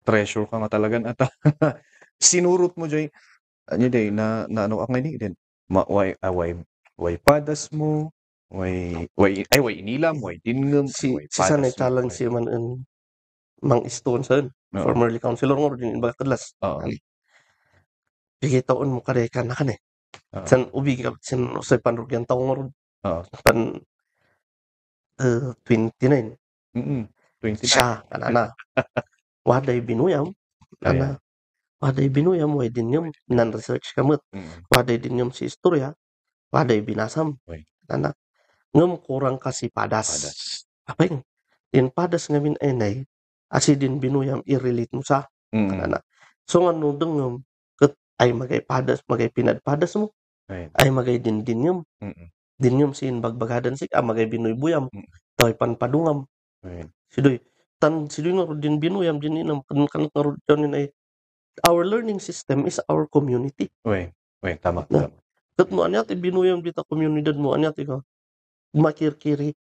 treasure ka nga talaga ata. Sinurot mo jay ano day na ano ang ini din. Way padas mo, way inilam, way dingem, way Si sanay padas mo. challenge si man en Mang Stone son Oo. formerly councilor ngoro din baga kadlas. Oo. Bigay taon mo kare kan nakan eh. Oo. San ubi ka sin usay panrugyan taon ngoro Oo. pan 29 29. siya kanana. Waday binuyam Ayan. ana waday binuyam way dinyom nan research kamot. Waday dinyom si istorya, waday binasam. Way Ana ngem kurang kasi padas. padas. Apeng din padas ngamin enay asi din binuyam i-relate mo sa kanana. So ngano dengem ket ay magay padas magay pinadpadas mo Ayan. ay magay din dinyom. Dinyom sin bagbagadan sik magay binoy buyam. Toy panpadungam. Ayan. Sidoy sidoy ngaro din binuyam din inam kan ngaro din ay our learning system is our community. Way tama. Na ket mo anyat binuyam dita komunidad mo anyat ikaw makirkiri.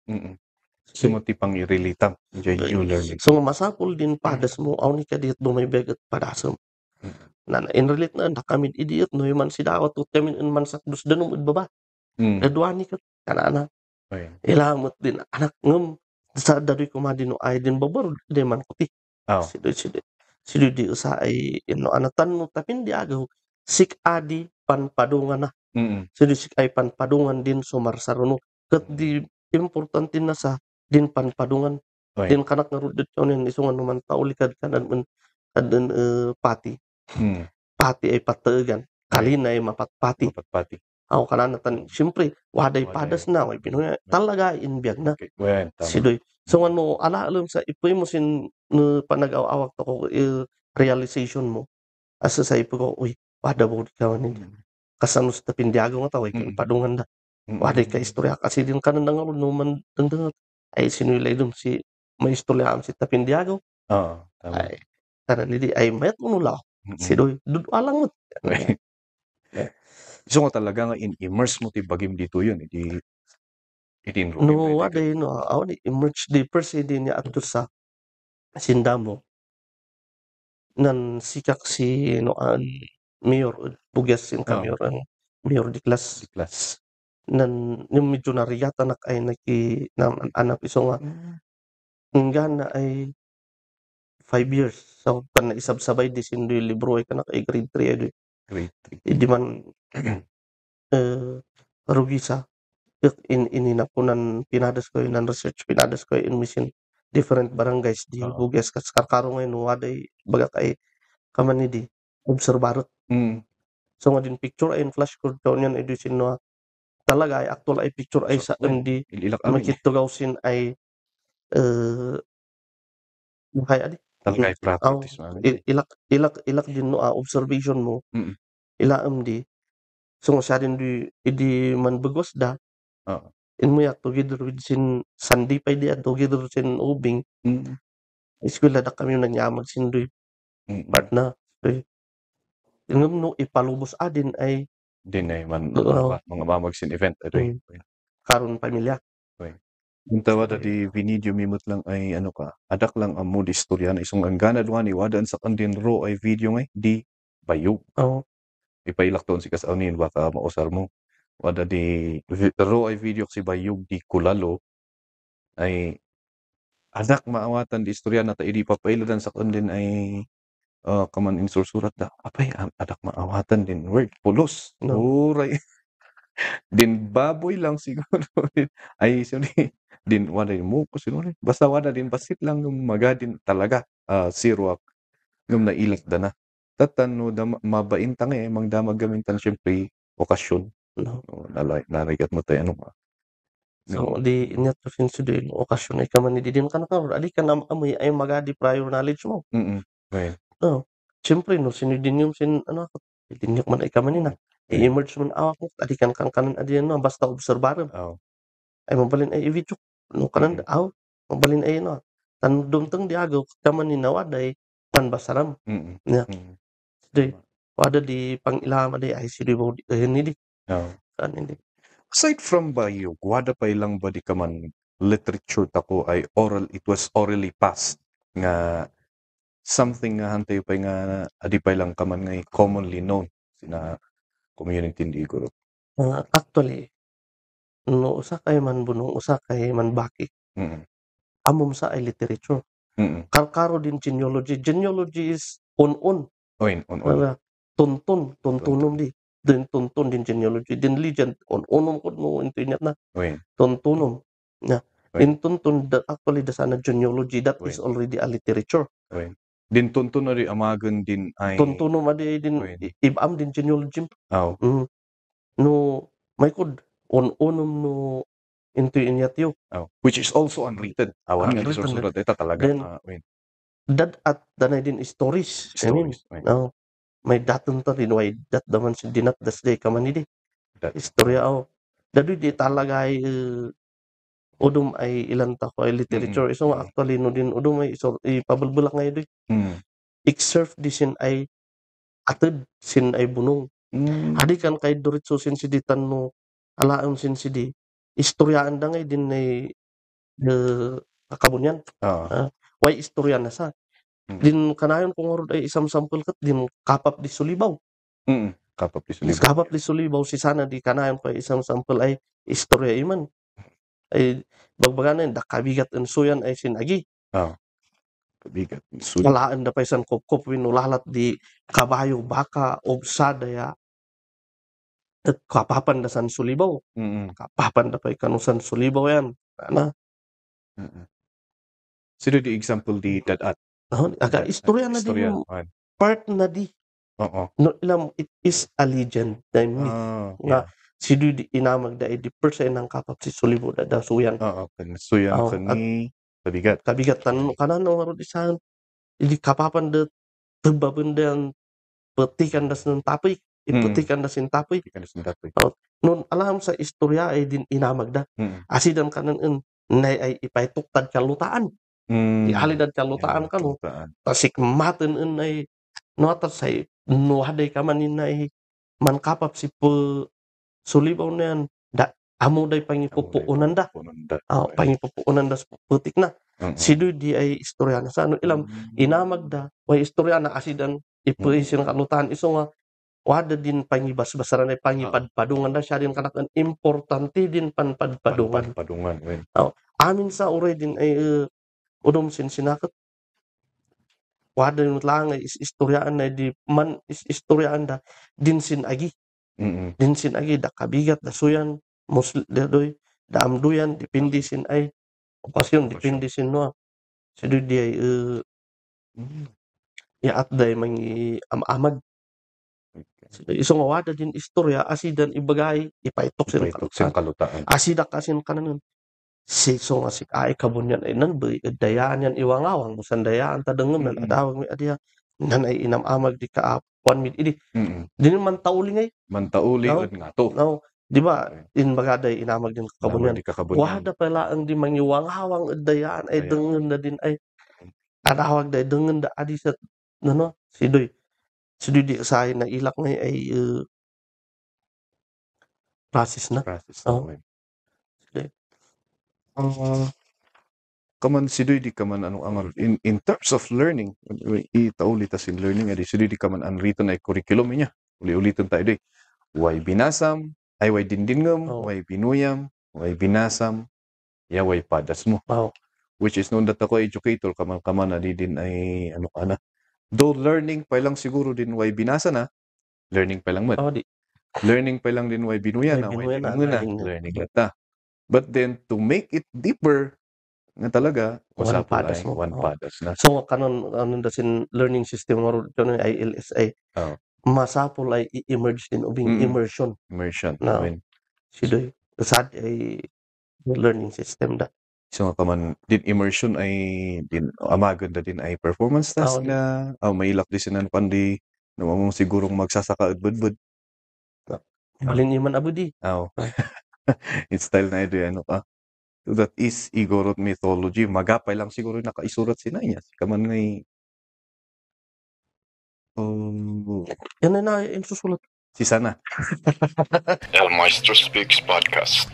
Sumati pang i-relate jay new learning. So masapul din padas mo aw ni kadiyot dumaybeget padasem. Na in relate na kami idiot no man si dawat ut kami man sakdus danum baba. Edwani ket kanana. Ayan. Ilamot din anak ngem sa dari kumadi no ay din babar de man kuti. Oo. Sidoy di usa ay ino anatan no tapin di agaw sik adi panpadungan na. Sidoy sik ay panpadungan din sumarsaruno ket di importante na sa din panpadungan. Way Din kanak nga rudit yonen isungan naman paulikad kanan men kadden pati. Pati ay pateugan kalina ay mapatpati. mapatpati. Aw kananatan siyempre waday padas na way binuya talaga inbiag na. Way tama. Sidoy so ngano alaalom sa ipoy mo sin panag-awawak to ko realization mo asa sa ipo ko uy wada bawd ka ni kasano sa tapindiago nga taw ay padungan da. Waday ka istorya kasi din kanan nga no man dengdeng ay sinulay dum si may istorya am si tapindiago. Oo. Tama. Ay kanan di ay mayat mo nula. Sidoy dudwalang mo. So nga talaga nga in-immerse mo ti bagim dito yun di itinrugim No waday no aw ni emerge di per se din niya adto sa Sindamo. Nan sikak si no an mayor bugyas sin ka mayor ang mayor di di klas. class. Nan yung medyo nariyata nak ay anak iso nga na ay 5 years. So pan naisabsabay di sindoy libro ay kanak ay grade 3 ay Grade 3. di man rugisa ininapunan pinadas ko nan research pinadas ko in mission different barangays di bugyas kas karkaro ngayon waday baga kay kamani di obserbarot. So nga din picture ay flash code daw niyan ay di sinwa talaga ay actual ay picture ay sa di Ililak amin. makitugaw sin ay kay adi Talaga ay properties mo amin. ilak din no observation mo ilaam di so siya din di man bagwas da Oo. in mo yak together with sin sandipay di together sin ubing eskwela da kami nanyamag sin doy part na ingem no ipalubos adin ay Din ay man Oo. mga mamagsin event adoy. karon pamilya. Yung tawada di video mimot lang ay ano ka adak lang ang mood istorya na isong anggana duani wadaan sa kandin raw ay video ngay di bayog. Oo. Ipailak doon si kasaunin baka mausar mo. Wada di raw ay video si bayog di kulalo ay adak maawatan di istorya na ta idi papailadan sa kandin ay kaman insursurat da apay adak maawatan din word pulos. Uray. Din baboy lang siguro ay sorry din wala mo ko siguro basta wala din basit lang yung magadin talaga sirwak yung nailak da na tatano da mabaintang mang damag gamintan syempre okasyon narigat mo tayo ano So di inyat to sin sudin okasyon ay kaman di din kan adi kan amoy ay magadi prior knowledge mo. Right. Siyempre no sinidin yung sin ano dinyok man ay kaman na i-emerge man awak mo adi kan kanan adi no basta obserbaran. Ay mabalin ay i-video no kanan aw mabalin ay no tan dumteng di agaw kaman ni nawaday panbasaram. Di wada di pangilama di ay sidi mo hindi kanin di. Aside from bayog, wada pa ilang ba di ka man literature tako ay oral, it was orally passed nga something nga hantay pay nga adipay lang kaman nga commonly known sina community di guro. Actually, no usa kay manbunong, usa kay manbaki. Amom sa ay literature. Karo din genealogy. Genealogy is on. Oin, on. Tuntunom di. Din tuntun din genealogy. Din legend on ko no internet na. Oin. Tuntunom. Na. Oin. In tuntun actually the sana genealogy that is Oin. already a literature. Oin. Din tuntun na di amagan din ay Tuntunom adi din Oin. ibam din genealogy. Aw. No may kod onom no into inyatyo. Which is also unwritten. Awan nga Unwritten susulat ita talaga. Then, Dad at danay din stories. I mean, Stories. may datun ta din why dat daman si dinat das day kaman di. Istorya Dadu di talaga ay udum ay ilan ta ko ay literature. Iso nga actually no din udum ay ipabulbulak nga di. Excerpt di sin ay ated sin ay bunong. Hadi kan kay duritso sin si ditan no alaon sin si di. Istoryaan da ngay din ay kakabunyan. Why istorya na sa? Din kanayon kung orod ay isang sample kat din kapap di sulibaw. Kapap di sulibaw si sana di kanayon ko isang sample ay istorya iman. Ay bagbaganan da kabigat en suyan ay sinagi. Kabigat. Walaan da paisan kopkop winulalat di kabayo baka obsada ya. At kapapan da san sulibaw. Kapapan da pay kanusan sulibaw yan. Na. Sino di example di dadat? Aga istorya na din yung part na di. No ilam it is a legend na myth nga si di inamag da di percent ng kapap si sulibo da suyan. Suyan kani kabigat tan kanan no harod isan di kapapan da tebabenda petikan das ng tapoy ipetikan das in tapoy. Nun alam sa istorya ay din inamag da asidan kanan nay ay ipaytuktad kalutaan. Di alidad kalutaan ka no. Tasik maten ay notas say no haday ka manin ay mankapap si sulibaw na yan da amo day pangipupuunan da. Pangipupuunan da putik na. Sido di ay istorya na sa ano ilam inamag da way istorya na asidan ipuisin kalutaan iso nga wada din pangibas-basaran ay pangipadpadungan da siya din kanakan importante din panpadpadungan. Amin sa uray din ay udom sin sinakat wada yung lang ay istoryaan na di man istoryaan da din sin agi. Din sin agi da kabigat da suyan doy da amduyan dipindi sin ay okasyon dipindi sin no. Sido di ay yaat day mangi amamag. Iso nga wada din istorya asidan ibagay ipaitok sin kalutaan. Asida kasin kanan siso nga si ay kabunyan ay nan dayaan yan iwangawang busan dayaan tadengem nan adawag mi adiya nan ay inamamag di kaapuan mi idi. Din man tauli ngay. Mantauli nga to. No, di ba in bagaday inamag din kabunyan. Wada pala ang di mangiwangawang dayaan ay dengen na din ay adawag day dengen da adi sa no sidoy di say na ilak ngay ay process na. Kaman sidoy di kaman ano ang in terms of learning itauli ta sin learning adi sidoy di kaman unwritten ay curriculum niya uli-uliton tayo di way binasam ay way dindingem way binuyam way binasam ya way padas mo which is known that ako educator kaman adi din ay ano kana though learning pa lang siguro din way binasa na learning pa lang learning pa lang din way binuya na way learning lata but then to make it deeper nga talaga one padas mo. One padas na. So kanon da sin learning system mo kanon ay LSA. Masapol ay i-emerge din ubing immersion. Na sidoy sad ay learning system da. So kaman din immersion ay din amagan da din ay performance task na mailak di sinan pandi no mong sigurong magsasaka budbud. Balin iman abudi. It's style na ito ano ka. So that is Igorot mythology. Magapay lang siguro nakaisurat si Nanya. Kaman ngay yan na yung susulat. Si Sana. El Maestro Speaks Podcast.